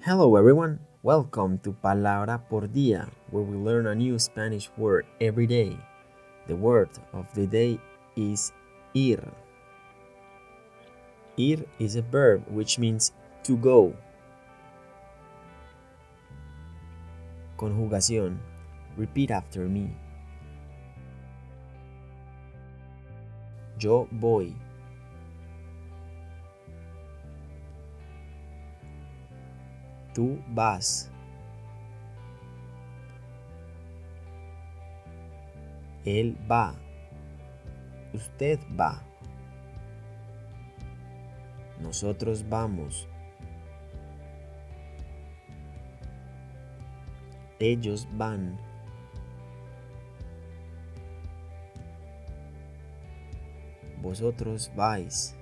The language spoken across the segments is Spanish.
Hello everyone, welcome to Palabra por Día, where we learn a new Spanish word every day. The word of the day is ir. Ir is a verb which means to go. Conjugación. Repeat after me. Yo voy. Tú vas. Él va. Usted va. Nosotros vamos. Ellos van. Vosotros vais.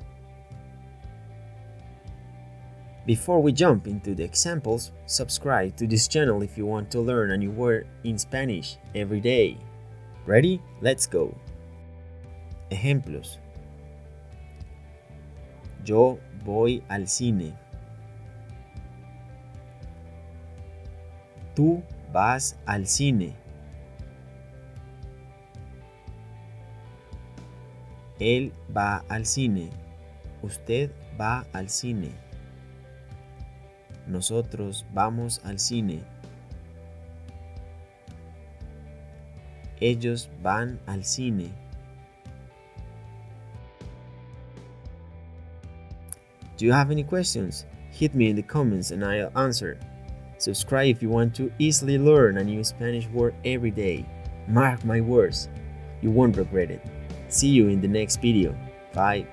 Before we jump into the examples, subscribe to this channel if you want to learn a new word in Spanish every day. Ready? Let's go. Ejemplos. Yo voy al cine. Tú vas al cine. Él va al cine. Usted va al cine. Nosotros vamos al cine. Ellos van al cine. Do you have any questions? Hit me in the comments and I'll answer. Subscribe if you want to easily learn a new Spanish word every day. Mark my words, you won't regret it. See you in the next video. Bye.